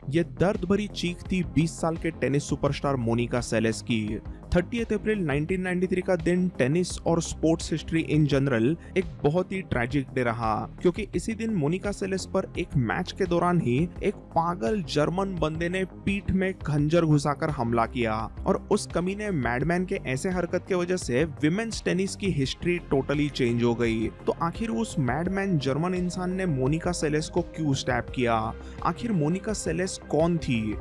ये दर्द भरी चीख थी 20 साल के टेनिस सुपरस्टार मोनिका सेलेस की। 30 अप्रैल 1993 का दिन टेनिस और स्पोर्ट्स हिस्ट्री इन जनरल एक बहुत ही ट्रैजिक डे रहा, क्योंकि इसी दिन मोनिका सेलेस पर एक मैच के दौरान ही एक पागल जर्मन बंदे ने पीठ में खंजर घुसाकर हमला किया और उस कमीने मैडमैन के ऐसे हरकत की वजह से विमेन्स टेनिस की हिस्ट्री टोटली चेंज हो गई। तो आखिर उस मैडमैन जर्मन इंसान ने मोनिका सेलेस को क्यों स्टैप किया? आखिर मोनिका सेलेस कौन थी?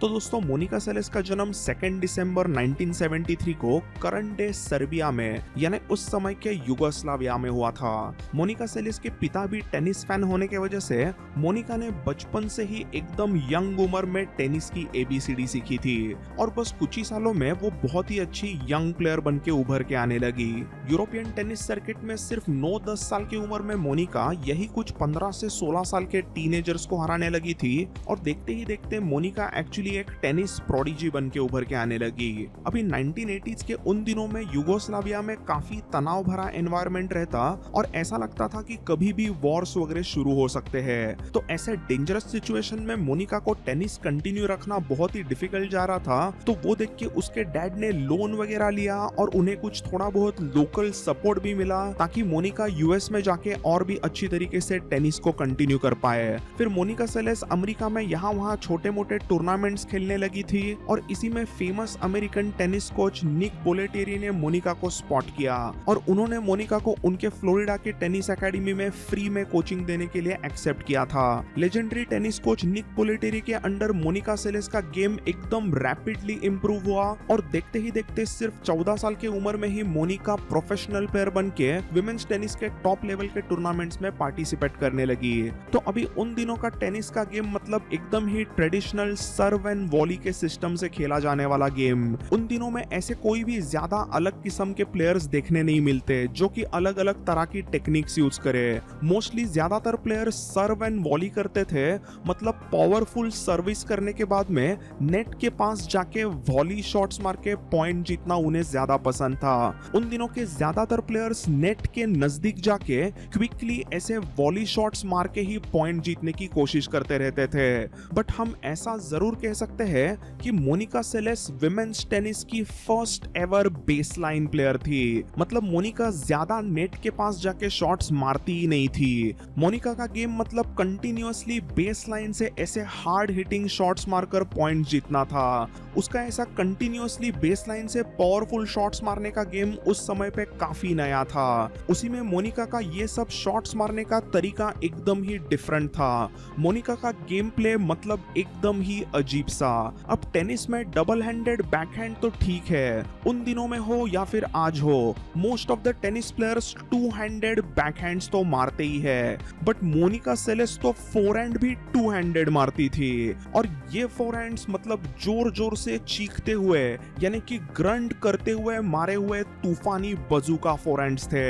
तो दोस्तों, मोनिका सेलेस का जन्म 2 दिसंबर 1973 को करंट डे सर्बिया में यानी उस समय के युगोस्लाविया में हुआ था। मोनिका सेलेस के पिता भी टेनिस फैन होने की वजह से मोनिका ने बचपन से ही एकदम यंग उम्र में टेनिस की ABCD सीखी थी और बस कुछ ही सालों में वो बहुत ही अच्छी यंग प्लेयर बन के उभर के आने लगी। यूरोपियन टेनिस सर्किट में सिर्फ 9-10 साल की उम्र में मोनिका यही कुछ 15 से 16 साल के टीनेजर्स को हराने लगी थी और देखते ही देखते मोनिका एक्चुअली एक टेनिस प्रोडिजी बन के उभर के आने लगी। अभी 1980s के उन दिनों में युगोस्लाविया में काफी तनाव भरा एनवायरनमेंट रहता और ऐसा लगता था कि कभी भी वॉर्स वगैरह शुरू हो सकते हैं। तो ऐसे डेंजरस सिचुएशन में मोनिका को टेनिस कंटिन्यू रखना बहुत ही डिफिकल्ट जा रहा था। तो वो देख के उसके डैड ने लोन वगैरह लिया और उन्हें कुछ थोड़ा बहुत लोकल सपोर्ट भी मिला ताकि मोनिका US में जाके और भी अच्छी तरीके से टेनिस को कंटिन्यू कर पाए। फिर मोनिका सेलेस अमेरिका में यहाँ वहाँ छोटे मोटे टूर्नामेंट खेलने लगी थी और इसी में फेमस अमेरिकन टेनिस कोच निक बोलेटेरी ने मोनिका को स्पॉट किया और उन्होंने मोनिका को उनके फ्लोरिडा के टेनिस एकेडमी में फ्री में कोचिंग देने के लिए एक्सेप्ट किया था। लेजेंडरी टेनिस कोच निक बोलेटेरी के अंडर मोनिका सेलेस का गेम एकदम रैपिडली इंप्रूव हुआ और देखते ही देखते सिर्फ 14 साल की उम्र में ही मोनिका प्रोफेशनल प्लेयर बन के विमेन्स टेनिस के टॉप लेवल के टूर्नामेंट्स में पार्टिसिपेट करने लगी। तो अभी उन दिनों का टेनिस का गेम मतलब एकदम ही ट्रेडिशनल सर्व एंड वॉली के सिस्टम से खेला जाने वाला गेम। उन दिनों में ऐसे कोई भी ज्यादा अलग किस्म के प्लेयर्स देखने नहीं मिलते जो कि अलग अलग तरह की टेक्निक्स यूज करे। मोस्टली ज्यादातर प्लेयर सर्व एंड वॉली करते थे, मतलब पावरफुल सर्विस करने के बाद में नेट के पास जाके वॉली शॉट्स मार के पॉइंट जीतना उन्हें ज्यादा पसंद था। उन दिनों के ज्यादातर प्लेयर्स नेट के नजदीक जाके क्विकली ऐसे वॉली शॉट्स मार के ही पॉइंट जीतने की कोशिश करते रहते थे। बट हम ऐसा जरूर कह सकते हैं कि मोनिका सेलेस विमेन्स टेनिस की फर्स्ट एवर बेसलाइन प्लेयर थी। मतलब मोनिका ज्यादा नेट के पास जाके शॉट्स मारती ही नहीं थी। मोनिका का गेम मतलब कंटिन्यूअसली बेसलाइन से ऐसे हार्ड हिटिंग शॉट्स मारकर पॉइंट जीतना था। उसका ऐसा कंटिन्यूअसली बेसलाइन से पावरफुल शॉट्स मारने का गेम उस समय पे काफी नया था। उसी में मोनिका का ये सब शॉट्स मारने का तरीका एकदम ही डिफरेंट था। मोनिका का गेम प्ले मतलब एकदम ही अजीब सा। अब टेनिस में डबल हैंडेड बैकहैंड तो ठीक है, उन दिनों में हो या फिर आज हो, most of the tennis players two handed backhands तो मारते ही है। बट मोनिका सेलेस तो फोरहैंड भी टू हैंडेड मारती थी और ये फोरहैंड्स मतलब जोर जोर से चीखते हुए यानी कि ग्रंट करते हुए मारे हुए तूफानी बजूका फोरहैंड्स थे।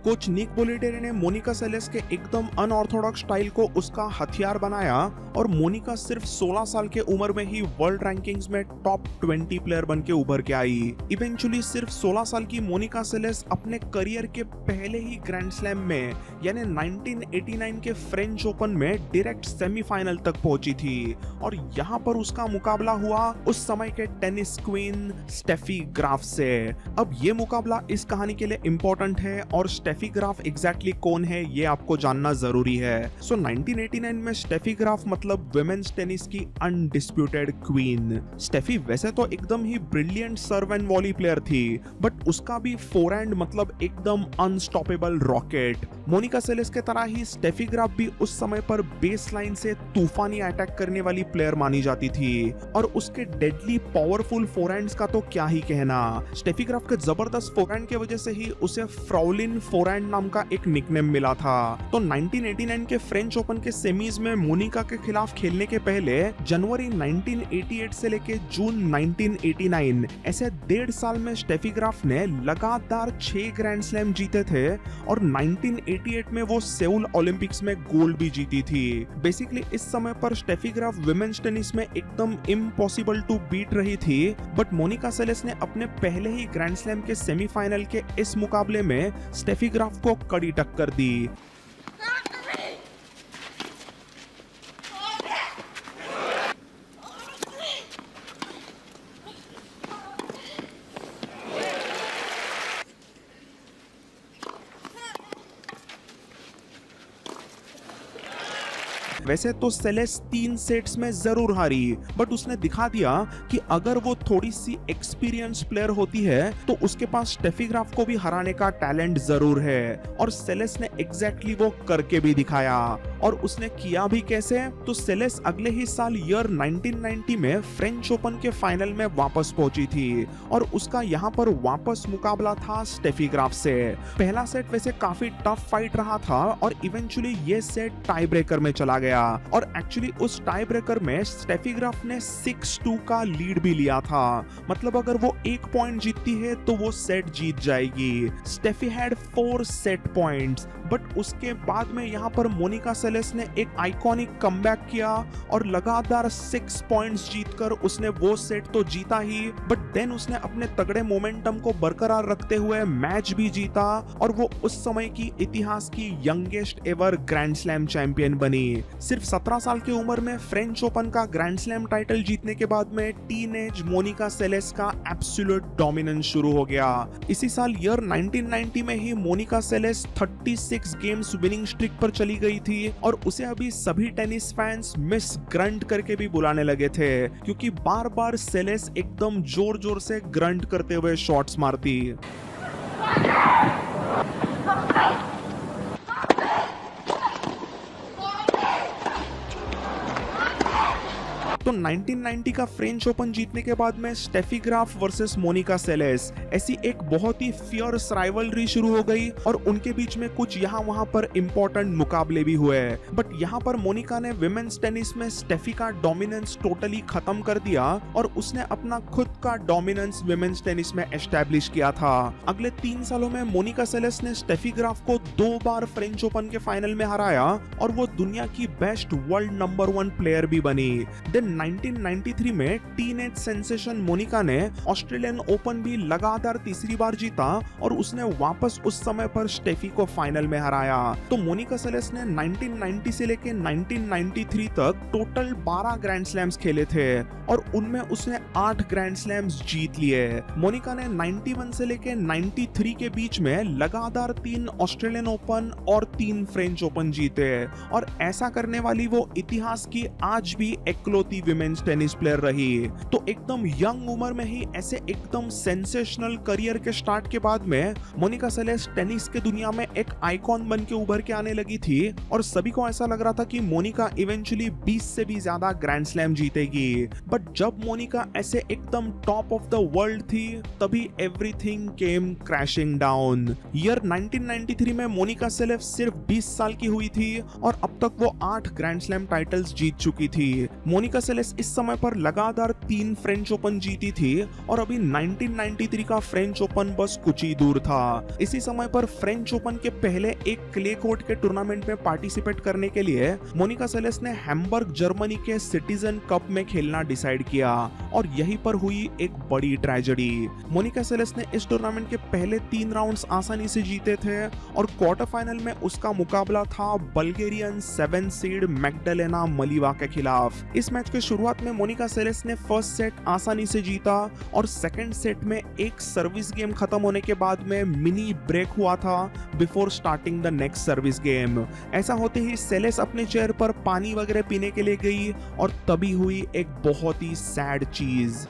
कोच निक बोलेटेरी ने मोनिका सेलेस के एकदम अनऑर्थोडॉक्स स्टाइल को उसका हथियार बनाया और मोनिका सिर्फ 16 साल के उम्र में ही वर्ल्ड रैंकिंग्स में टॉप 20 प्लेयर बन के उभर के आई। इवेंचुअली सिर्फ 16 साल की मोनिका सेलेस अपने करियर के पहले ही ग्रैंड स्लैम में यानी 1989 के फ्रेंच ओपन में डायरेक्ट सेमीफाइनल तक पहुंची थी और यहाँ पर उसका मुकाबला हुआ उस समय के टेनिस क्वीन स्टेफी ग्राफ से। अब ये मुकाबला इस कहानी के लिए इंपॉर्टेंट है और स्टेफी ग्राफ एग्जैक्टली कौन है ये आपको जानना जरूरी है। सो 1989 में स्टेफी ग्राफ मतलब विमेन्स टेनिस की अनडिस्प्यूटेड क्वीन। स्टेफी वैसे तो एकदम ही brilliant serve and volley player थी, बट उसका भी फोरहैंड मतलब एकदम अनस्टॉपेबल रॉकेट। मोनिका सेलेस के तरह ही स्टेफी ग्राफ भी उस समय पर बेस लाइन से तूफानी अटैक करने वाली प्लेयर मानी जाती थी और उसके डेडली पावरफुल फोरहैंड्स का तो क्या ही कहना। स्टेफी ग्राफ के जबरदस्त फोरहैंड की वजह से ही उसे फ्राउलिन मोरैंड नाम का एक निकनेम मिला था। तो 1989 के फ्रेंच ओपन के सेमीज में मोनिका के खिलाफ खेलने के पहले जनवरी 1988 से लेके जून 1989 ऐसे 1.5 साल में स्टेफी ग्राफ ने लगातार 6 ग्रैंड स्लैम जीते थे और 1988 में वो सेउल ओलंपिक्स में गोल्ड भी जीती थी। बेसिकली इस समय पर स्टेफी ग्राफ विमेन्स टेनिस में एकदम इम्पॉसिबल टू बीट रही थी, बट मोनिका सेलेस ने अपने पहले ही ग्रैंड स्लैम के सेमीफाइनल के इस मुकाबले में स्टेफी ग्राफ को कड़ी टक्कर दी। वैसे तो सेलेस 3 सेट्स में जरूर हारी, बट उसने दिखा दिया कि अगर वो थोड़ी सी एक्सपीरियंस प्लेयर होती है तो उसके पास स्टेफी ग्राफ को भी हराने का टैलेंट जरूर है, और सेलेस ने एग्जैक्टली वो करके भी दिखाया। और उसने किया भी कैसे? तो सेलेस अगले ही साल ईयर 1990 में फ्रेंच ओपन के फाइनल में वापस पहुंची थी और उसका यहाँ पर वापस मुकाबला था स्टेफी ग्राफ से। पहला सेट वैसे काफी टफ फाइट रहा था और इवेंचुअली ये सेट टाई ब्रेकर में चला गया, और एक्चुअली उस टाई ब्रेकर में स्टेफी ग्राफ ने 6-2 का लीड भी लिया था। मतलब अगर वो 1 पॉइंट जीतती है तो वो सेट जीत जाएगी। Steffi had 4 set points, but उसके बाद में यहाँ पर मोनिका सेलेस ने एक आइकॉनिक कमबैक किया और लगातार 6 पॉइंट्स जीतकर उसने वो सेट तो जीता ही, बट देन उसने अपने तगड़े मोमेंटम को बरकरार रखते हुए मैच भी जीता और वो उस समय की इतिहास की youngest ever grand slam champion बनी। सिर्फ 17 साल की उम्र में फ्रेंच ओपन का ग्रैंड स्लैम टाइटल जीतने के बाद में टीनेज मोनिका सेलेस का एब्सोल्यूट डोमिनेंस शुरू हो गया। इसी साल ईयर 1990 में ही मोनिका सेलेस 36 गेम्स विनिंग स्ट्रिक पर चली गई थी और उसे अभी सभी टेनिस फैंस मिस ग्रंट करके भी बुलाने लगे थे, क्योंकि बार बार सेलेस एकदम जोर जोर से ग्रंट करते हुए शॉट्स मारती। तो 1990 का फ्रेंच ओपन जीतने के बाद में स्टेफी ग्राफ वर्सेस मोनिका सेलेस ऐसी एक बहुत ही फियर्स राइवलरी शुरू हो गई और उनके बीच में कुछ यहाँ वहाँ पर इंपॉर्टेंट मुकाबले भी हुए। बट यहाँ पर मोनिका ने विमेन्स टेनिस में स्टेफी का डोमिनेंस टोटली खत्म कर दिया और उसने अपना खुद का डोमिनेंस विमेन्स टेनिस में एस्टैब्लिश किया था। अगले 3 सालों में मोनिका सेलेस ने स्टेफी ग्राफ को 2 बार फ्रेंच ओपन के फाइनल में हराया और वो दुनिया की बेस्ट वर्ल्ड नंबर 1 प्लेयर भी बनी। 1993 में टीनेज सेंसेशन मोनिका ने ऑस्ट्रेलियन ओपन भी लगातार तीसरी बार जीता और उसने वापस उस समय पर स्टेफी को फाइनल में हराया। तो मोनिका सेलेस ने 1990 से लेके 1993 तक टोटल 12 ग्रैंड स्लैम्स खेले थे और उनमें उसने 8 ग्रैंड स्लैम्स जीत लिए। मोनिका ने 91 से लेके 93 के बीच में लगातार 3 ऑस्ट्रेलियन ओपन और 3 फ्रेंच ओपन जीते और ऐसा करने वाली वो इतिहास की आज भी इकलौती विमेन्स टेनिस प्लेयर रही। तो एकदम यंग उम्र में ही ऐसे एकदम सेंसेशनल करियर के स्टार्ट के बाद में मोनिका सेलेस टेनिस के दुनिया में एक आइकॉन बन के उभर के आने लगी थी और सभी को ऐसा लग रहा था कि मोनिका इवेंचुअली 20 से भी ज्यादा ग्रैंड स्लैम जीतेगी। बट जब मोनिका ऐसे एकदम टॉप ऑफ द वर्ल्ड थी तभी एवरीथिंग केम क्रैशिंग डाउन। ईयर 1993 में मोनिका सेलेस सिर्फ 20 साल की हुई थी और अब तक वो 8 ग्रैंड स्लैम टाइटल्स जीत चुकी थी। मोनिका सेलेस इस समय पर लगातार 3 फ्रेंच ओपन जीती थी और अभी 1993 का फ्रेंच ओपन बस कुछ ही दूर था। इसी समय पर फ्रेंच ओपन के पहले एक क्ले कोर्ट के टूर्नामेंट में पार्टिसिपेट करने के लिए मोनिका सेलेस ने हैम्बर्ग जर्मनी के सिटीजन कप में खेलना डिसाइड किया और यहीं पर हुई एक बड़ी ट्रेजेडी। मोनिका सेलेस ने इस टूर्नामेंट के पहले 3 राउंड्स आसानी से जीते थे और क्वार्टर फाइनल में उसका मुकाबला था बल्गेरियन 7 सीड मैग्डलेना मलिवा के खिलाफ। इस मैच के शुरुआत में मोनिका सेलेस ने फर्स्ट सेट आसानी से जीता और सेकंड सेट में एक सर्विस गेम खत्म होने के बाद में मिनी ब्रेक हुआ था before starting the next service game. ऐसा होते ही सेलेस अपने चेयर पर पानी वगैरह पीने के लिए गई और तभी हुई एक बहुत ही सैड चीज।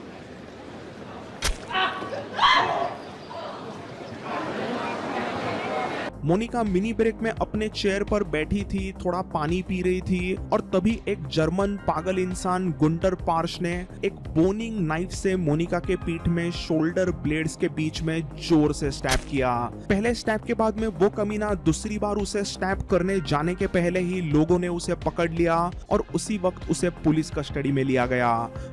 मोनिका मिनी ब्रेक में अपने चेयर पर बैठी थी, थोड़ा पानी पी रही थी और तभी एक जर्मन पागल इंसान गुंटर पार्श ने एक बोनिंग नाइफ से मोनिका के पीठ में शोल्डर ब्लेड्स के बीच में जोर से स्टैब किया। पहले स्टैब के बाद में वो कमीना दूसरी बार उसे स्टैब करने जाने के पहले ही लोगों ने उसे पकड़ लिया और उसी वक्त उसे पुलिस कस्टडी में लिया गया।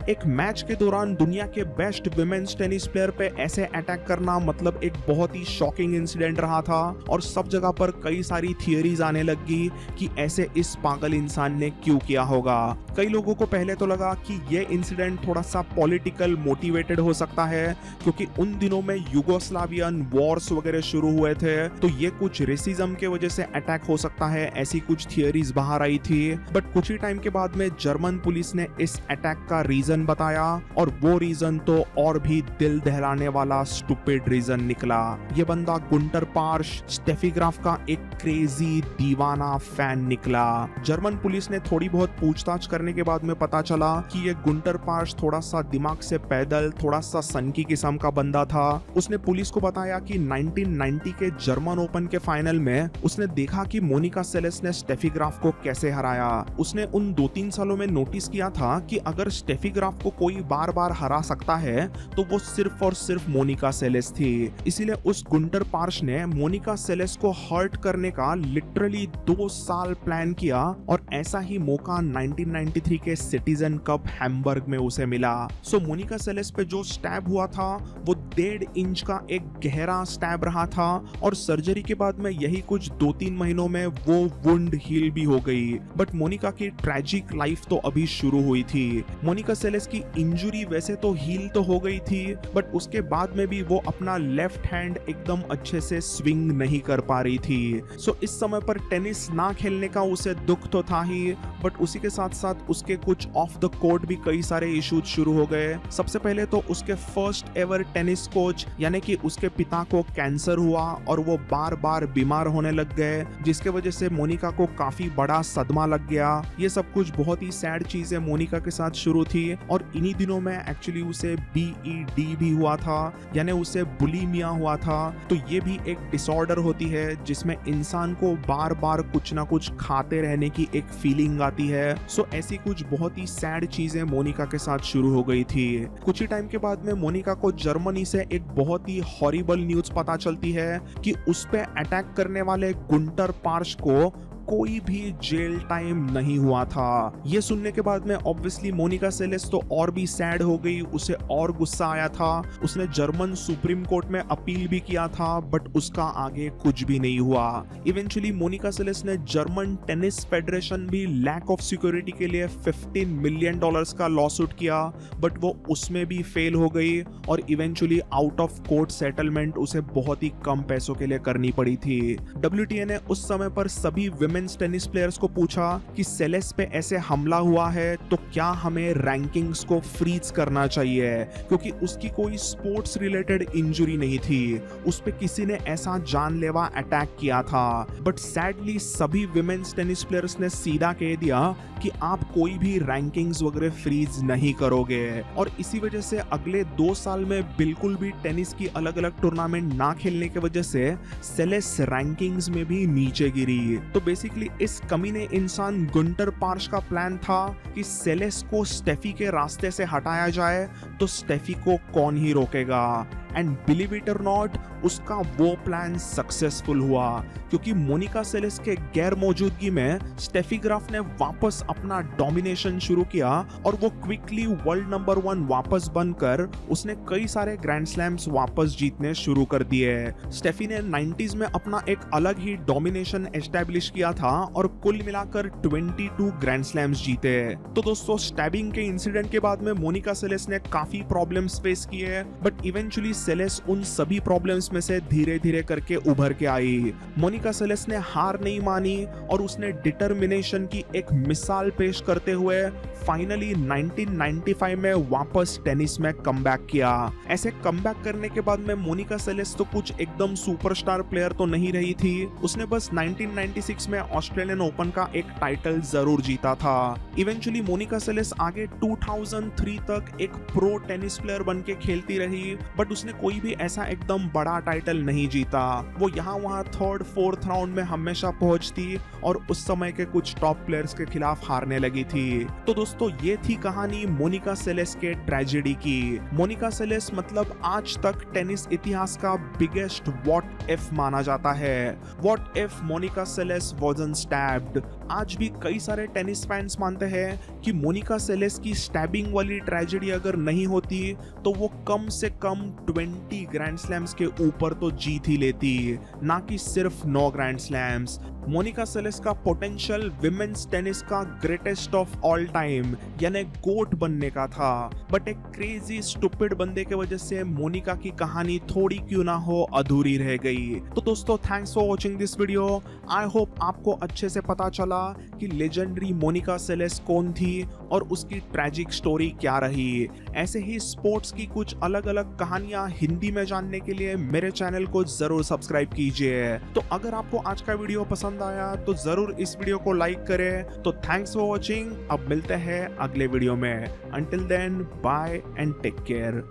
एक मैच के दौरान दुनिया के बेस्ट विमेन्स टेनिस प्लेयर पे ऐसे अटैक करना मतलब एक बहुत ही शॉकिंग इंसिडेंट रहा था और सब जगह पर कई सारी थियरीज आने लगी कि ऐसे इस पागल इंसान ने क्यों किया होगा। कई लोगों को पहले तो लगा कि ये इंसिडेंट थोड़ा सा पॉलिटिकल मोटिवेटेड हो सकता है क्योंकि उन दिनों में यूगोस्लावियन वॉर्स वगैरह शुरू हुए थे, तो ये कुछ रेसिज्म के वजह से अटैक हो सकता है, ऐसी कुछ थियरीज बाहर आई थी। बट कुछ ही टाइम के बाद में जर्मन पुलिस ने इस अटैक का रीजन बताया और वो रीजन तो और भी दिल दहलाने वाला स्टूपिड रीजन निकला। ये बंदा गुंटर पार्श स्टेफी ग्राफ का एक क्रेजी दीवाना फैन निकला। जर्मन पुलिस ने थोड़ी बहुत पूछताछ करने के बाद में पता चला कि ये गुंटर पार्श थोड़ा सा दिमाग से पैदल, थोड़ा सा सनकी किस्म का बंदा था। उसने पुलिस को बताया कि 1990 के जर्मन ओपन के फाइनल में उसने देखा कि मोनिका सेलेस ने स्टेफी ग्राफ को कैसे हराया। उसने उन 2-3 सालों में नोटिस किया था कि अगर स्टेफी ग्राफ को कोई बार बार हरा सकता है तो वो सिर्फ और सिर्फ मोनिका सेलेस थी। इसीलिए उस गुंटर पार्श ने मोनिका सेलेस को हर्ट करने का लिटरली 2 साल प्लान किया और ऐसा ही मौका 1993 के सिटीजन कप हैम्बर्ग में उसे मिला। सो मोनिका सेलेस पे जो स्टैब हुआ था वो 1.5 इंच का एक गहरा स्टैब रहा था और सर्जरी के बाद में यही कुछ 2-3 महीनों में वो वुंड हील भी हो गई। बट मोनिका की ट्रैजिक लाइफ तो अभी शुरू हुई थी। मोनिका सेलेस की इंजरी वैसे तो हील तो हो गई थी बट उसके बाद में भी वो अपना लेफ्ट हैंड एकदम अच्छे से स्विंग नहीं कर पा रही थी। सो इस समय पर टेनिस ना खेलने का उसे दुख तो था ही बट उसी के साथ साथ उसके कुछ ऑफ द कोर्ट भी कई सारे इश्यूज शुरू हो गए। सबसे पहले तो उसके फर्स्ट एवर टेनिस कोच यानी कि उसके पिता को कैंसर हुआ और वो बार बार बीमार होने लग गए जिसके वजह से मोनिका को काफी बड़ा सदमा लग गया। ये सब कुछ बहुत ही सैड चीजें मोनिका के साथ शुरू थी और इन्हीं दिनों में एक्चुअली उसे BED भी हुआ था यानी उसे बुलिमिया हुआ था। तो ये भी एक डिसऑर्डर होती है जिसमें इंसान को बार बार कुछ ना कुछ खाते रहने की एक फीलिंग आती है। सो ऐसी कुछ बहुत ही सैड चीजें मोनिका के साथ शुरू हो गई थी। कुछ ही टाइम के बाद में मोनिका को जर्मनी से एक बहुत ही हॉरिबल न्यूज पता चलती है कि उस पे अटैक करने वाले गुंटर पार्श को कोई भी जेल टाइम नहीं हुआ था। ये सुनने के बाद में ऑब्वियसली मोनिका सेलेस तो और भी सैड हो गई, उसे और गुस्सा आया था। उसने जर्मन सुप्रीम कोर्ट में अपील भी किया था बट उसका आगे कुछ भी नहीं हुआ। इवेंचुअली मोनिका सेलेस ने जर्मन टेनिस फेडरेशन भी लैक ऑफ सिक्योरिटी के लिए $15 मिलियन का लॉसूट किया बट वो उसमें भी फेल हो गई और eventually out of court settlement उसे बहुत ही कम पैसों के लिए करनी पड़ी थी। WTA ने उस समय पर सभी टेनिस प्लेयर्स को पूछा कि सेलेस पे ऐसे हमला हुआ है तो क्या हमें रैंकिंग्स को फ्रीज करना चाहिए क्योंकि उसकी कोई स्पोर्ट्स रिलेटेड इंजरी नहीं थी, उस पे किसी ने ऐसा जानलेवा अटैक किया था। बट सैडली सभी विमेन्स टेनिस प्लेयर्स ने सीधा कह दिया कि आप कोई भी रैंकिंग्स वगैरह फ्रीज नहीं करोगे और इसी वजह से अगले 2 साल में बिल्कुल भी टेनिस की अलग अलग टूर्नामेंट ना खेलने की वजह से सेलेस रैंकिंग्स में भी नीचे गिरी। तो बेसिकली इस कमीने इंसान गुंटर पार्श का प्लान था कि सेलेस को स्टेफी के रास्ते से हटाया जाए तो स्टेफी को कौन ही रोकेगा। एंड बिलीव इट और नॉट उसका वो प्लान सक्सेसफुल हुआ क्योंकि मोनिका सेलेस के गैर मौजूदगी में स्टेफी ग्राफ ने वापस अपना डोमिनेशन शुरू किया और वो क्विकली वर्ल्ड नंबर 1 वापस बनकर उसने कई सारे ग्रैंड स्लैम्स वापस जीतने शुरू कर दिए। स्टेफी ने 90s में अपना एक अलग ही डोमिनेशन एस्टैब्लिश किया था और कुल मिलाकर 22 ग्रैंड स्लैम्स जीते। तो दोस्तों स्टैबिंग के इंसिडेंट के बाद में मोनिका सेलेस ने काफी प्रॉब्लम्स फेस किए बट इवेंचुअली सेलेस उन सभी प्रॉब्लम्स में से धीरे धीरे करके उभर के आई। मोनिका सेलेस ने हार नहीं मानी और उसने डिटर्मिनेशन की एक मिसाल पेश करते हुए फाइनली 1995 में वापस टेनिस में कमबैक किया। ऐसे कमबैक करने के बाद में मोनिका सेलेस तो कुछ एकदम सुपरस्टार प्लेयर तो नहीं रही थी, उसने बस 1996 में ऑस्ट्रेलियन ओपन का एक टाइटल जरूर जीता था। इवेंचुअली मोनिका सेलेस आगे 2003 तक एक प्रो टेनिस प्लेयर बन के खेलती रही बट उसने उसने कोई भी ऐसा एकदम बड़ा टाइटल नहीं जीता। वो यहाँ वहाँ थर्ड फोर्थ राउंड में हमेशा पहुंचती और उस समय के कुछ टॉप प्लेयर्स के खिलाफ हारने लगी थी। तो दोस्तों ये थी कहानी मोनिका सेलेस के ट्रेजेडी की। मोनिका सेलेस मतलब आज तक टेनिस इतिहास का बिगेस्ट व्हाट इफ माना जाता है। What if Monica Seles wasn't stabbed. आज भी कई सारे टेनिस फैंस मानते हैं कि मोनिका सेलेस की स्टैबिंग वाली ट्रेजेडी अगर नहीं होती तो वो कम से कम 20 ग्रैंड स्लैम्स के ऊपर तो जीत ही लेती, ना कि सिर्फ 9 ग्रैंड स्लैम्स। मोनिका सेलेस का पोटेंशियल विमेंस टेनिस का ग्रेटेस्ट ऑफ ऑल टाइम यानी गोट बनने का था, बट एक क्रेजी स्टूपिड बंदे के वजह से मोनिका की कहानी थोड़ी क्यों ना हो अधूरी रह गई। तो दोस्तों thanks for watching this video. I hope आपको अच्छे से पता चला कि लेजेंडरी मोनिका सेलेस कौन थी और उसकी ट्रैजिक स्टोरी क्या रही। ऐसे ही स्पोर्ट्स की कुछ अलग अलग कहानियां हिंदी में जानने के लिए मेरे चैनल को जरूर सब्सक्राइब कीजिए। तो अगर आपको आज का वीडियो पसंद आया तो जरूर इस वीडियो को लाइक करें। तो थैंक्स फॉर वॉचिंग। अब मिलते हैं अगले वीडियो में। Until then bye and take care.